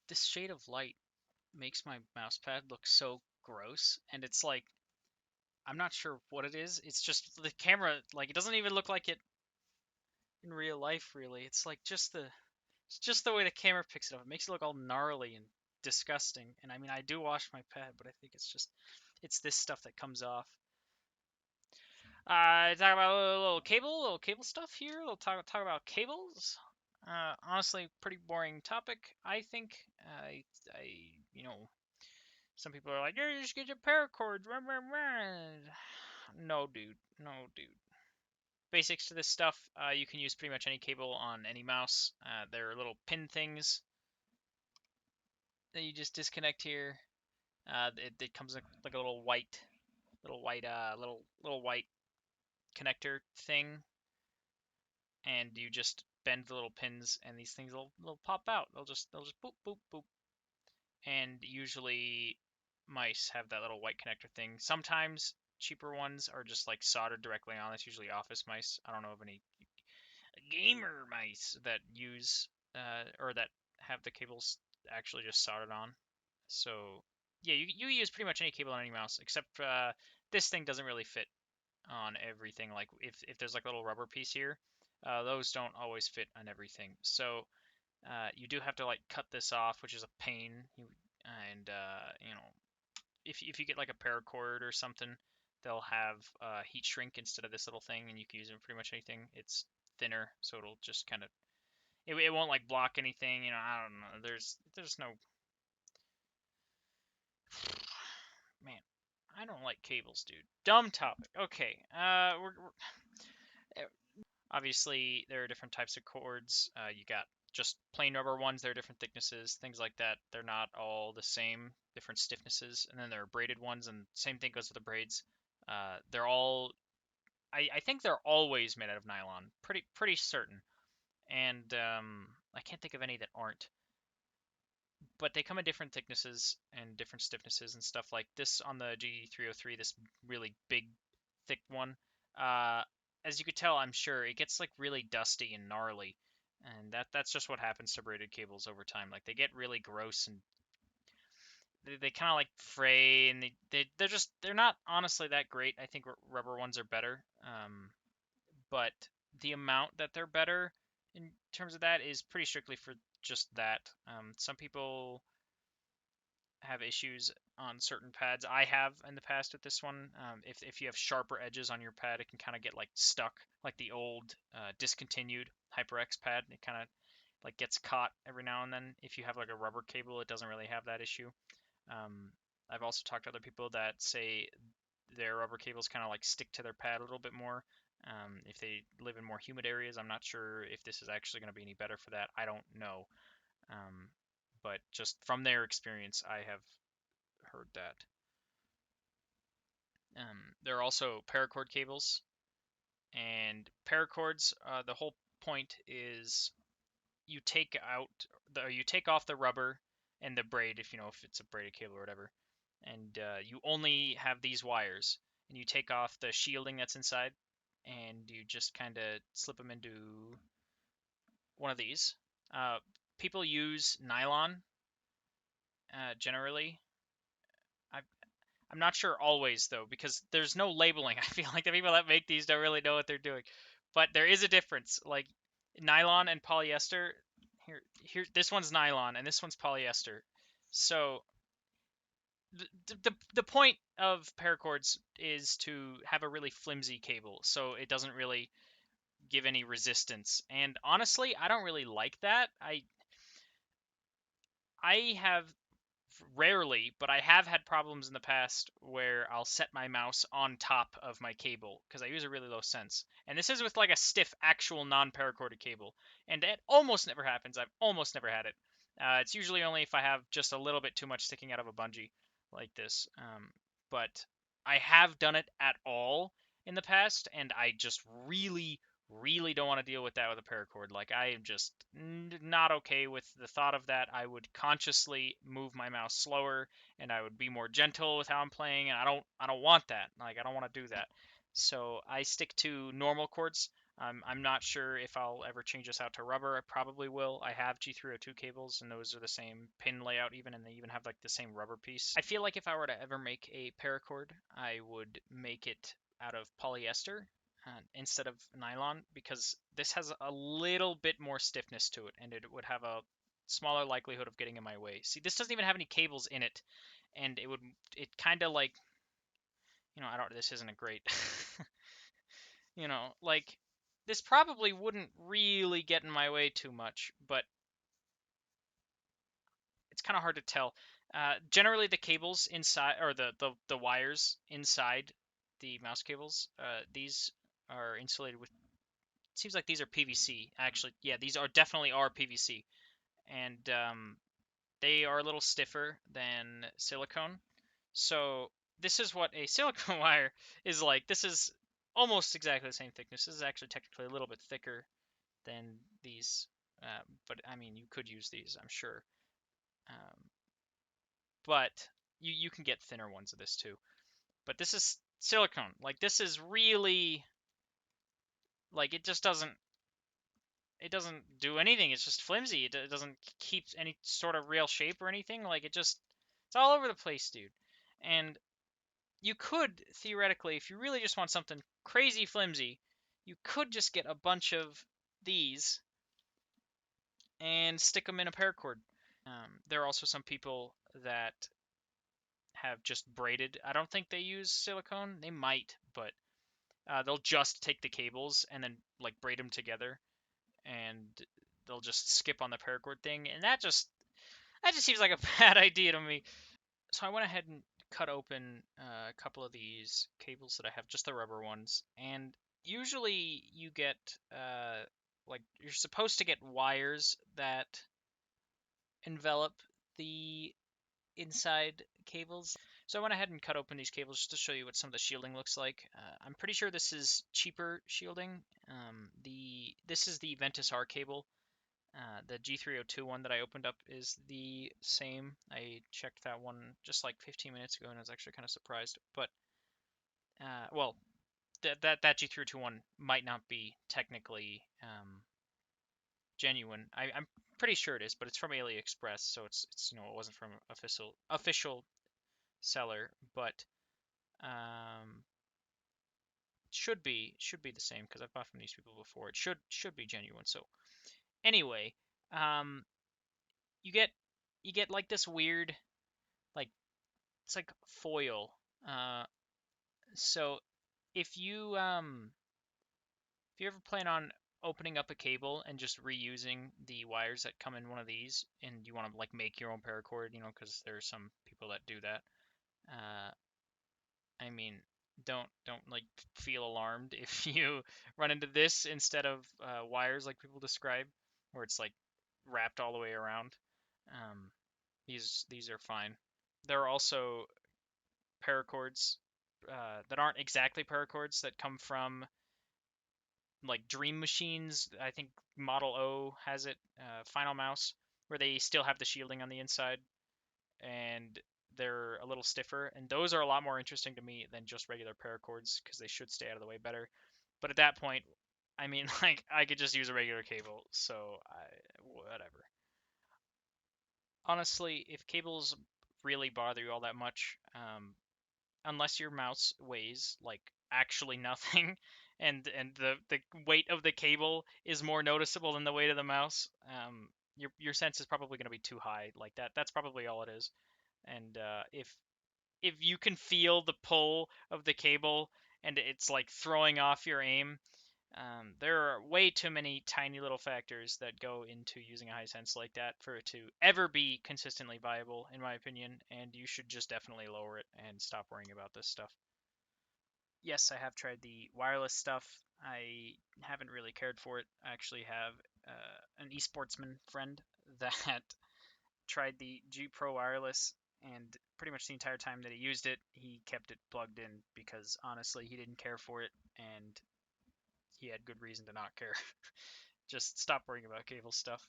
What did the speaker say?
this shade of light makes my mouse pad look so gross, and it's like I'm not sure what it is. It's just the camera, like it doesn't even look like it in real life, really. It's just the way the camera picks it up. It makes it look all gnarly and disgusting. And I mean, I do wash my pad, but I think it's this stuff that comes off. Talk about little cable stuff here. We'll talk about cables. Honestly, pretty boring topic. I think. I, you know, some people are like, "You just get your paracord." No, dude. No, dude. Basics to this stuff. You can use pretty much any cable on any mouse. There are little pin things that you just disconnect here. It comes like a little white connector thing, and you just bend the little pins, and these things will pop out. They'll just boop boop boop, and usually mice have that little white connector thing. Sometimes cheaper ones are just like soldered directly on. That's usually office mice. I don't know of any gamer mice that use or that have the cables actually just soldered on. So yeah, you use pretty much any cable on any mouse except this thing doesn't really fit on everything. Like if there's like a little rubber piece here, those don't always fit on everything. So you do have to like cut this off, which is a pain. And if you get like a paracord or something, they'll have heat shrink instead of this little thing, and you can use it in pretty much anything. It's thinner, so it'll just kind of it won't like block anything. I don't know. There's no man. I don't like cables, dude. Dumb topic. Okay. Obviously there are different types of cords. You got just plain rubber ones. They're different thicknesses, things like that. They're not all the same, different stiffnesses. And then there are braided ones, and same thing goes with the braids. They're all. I think they're always made out of nylon. Pretty certain. And I can't think of any that aren't. But they come in different thicknesses and different stiffnesses and stuff like this on the G303, this really big, thick one. Uh, as you could tell, I'm sure it gets like really dusty and gnarly, and that's just what happens to braided cables over time. Like they get really gross and they kind of like fray, and they're not honestly that great. I think rubber ones are better, but the amount that they're better in terms of that is pretty strictly for just that. Some people have issues on certain pads. I have in the past with this one. If you have sharper edges on your pad, it can kind of get like stuck, like the old discontinued HyperX pad. It kind of like gets caught every now and then. If you have like a rubber cable, it doesn't really have that issue. Um, I've also talked to other people that say their rubber cables kind of like stick to their pad a little bit more. If they live in more humid areas, I'm not sure if this is actually going to be any better for that. I don't know. Um, but just from their experience, I have heard that. There are also paracord cables, and paracords. The whole point is you take off the rubber and the braid if it's a braided cable or whatever, and you only have these wires, and you take off the shielding that's inside, and you just kind of slip them into one of these. Uh, People use nylon generally. I I'm not sure always though, because there's no labeling. I feel like the people that make these don't really know what they're doing. But there is a difference. Like nylon and polyester. Here, this one's nylon and this one's polyester. So the point of paracords is to have a really flimsy cable, so it doesn't really give any resistance. And honestly, I don't really like that. I have rarely, but I have had problems in the past where I'll set my mouse on top of my cable because I use a really low sense. And this is with like a stiff, actual non-paracorded cable. And it almost never happens. I've almost never had it. It's usually only if I have just a little bit too much sticking out of a bungee like this. But I have done it at all in the past, and I just really don't want to deal with that with a paracord. Like I am just not okay with the thought of that. I would consciously move my mouse slower, and I would be more gentle with how I'm playing, and I don't want that. Like I don't want to do that. So I stick to normal cords. I'm not sure if I'll ever change this out to rubber. I probably will. I have G302 cables, and those are the same pin layout even, and they even have like the same rubber piece. I feel like if I were to ever make a paracord, I would make it out of polyester instead of nylon, because this has a little bit more stiffness to it, and it would have a smaller likelihood of getting in my way. See, this doesn't even have any cables in it, and it kind of like, I don't, this isn't a great like, this probably wouldn't really get in my way too much, but it's kind of hard to tell. Generally, the cables inside, or the wires inside the mouse cables, these are insulated with. It seems like these are PVC. Actually, yeah, these are definitely are PVC, and they are a little stiffer than silicone. So this is what a silicone wire is like. This is almost exactly the same thickness. This is actually technically a little bit thicker than these. But I mean, you could use these, I'm sure. Um, but you can get thinner ones of this too. But this is silicone. Like, this is really, like, it doesn't do anything. It's just flimsy. It doesn't keep any sort of real shape or anything. Like, it's all over the place, dude. And you could theoretically, if you really just want something crazy flimsy, you could just get a bunch of these and stick them in a paracord. There are also some people that have just braided. I don't think they use silicone. They might, but they'll just take the cables and then like braid them together, and they'll just skip on the paracord thing, and that just seems like a bad idea to me. So I went ahead and cut open a couple of these cables that I have, just the rubber ones, and usually you get like, you're supposed to get wires that envelop the inside cables. So I went ahead and cut open these cables just to show you what some of the shielding looks like. I'm pretty sure this is cheaper shielding. This is the Ventus R cable. The G302 one that I opened up is the same. I checked that one just like 15 minutes ago, and I was actually kind of surprised. But well, that G302 one might not be technically genuine. I'm pretty sure it is, but it's from AliExpress, so it wasn't from official seller, but um, should be the same, because I've bought from these people before. It should be genuine. So anyway, um, you get like this weird, like, it's like foil. Uh, so if you if you ever plan on opening up a cable and just reusing the wires that come in one of these, and you want to like make your own paracord, because there are some people that do that. Uh, I mean, don't like feel alarmed if you run into this instead of wires like people describe, where it's like wrapped all the way around. Um, these are fine. There are also paracords that aren't exactly paracords that come from like Dream Machines. I think Model O has it, Final Mouse, where they still have the shielding on the inside, and they're a little stiffer, and those are a lot more interesting to me than just regular paracords, because they should stay out of the way better. But at that point, I mean, like, I could just use a regular cable, so whatever. Honestly, if cables really bother you all that much, unless your mouse weighs like actually nothing, and the weight of the cable is more noticeable than the weight of the mouse, your sense is probably going to be too high. Like, that's probably all it is. And if you can feel the pull of the cable and it's like throwing off your aim, there are way too many tiny little factors that go into using a high sense like that for it to ever be consistently viable, in my opinion, and you should just definitely lower it and stop worrying about this stuff. Yes, I have tried the wireless stuff. I haven't really cared for it. I actually have an esportsman friend that tried the G Pro wireless, and pretty much the entire time that he used it, he kept it plugged in, because honestly, he didn't care for it, and he had good reason to not care. Just stop worrying about cable stuff.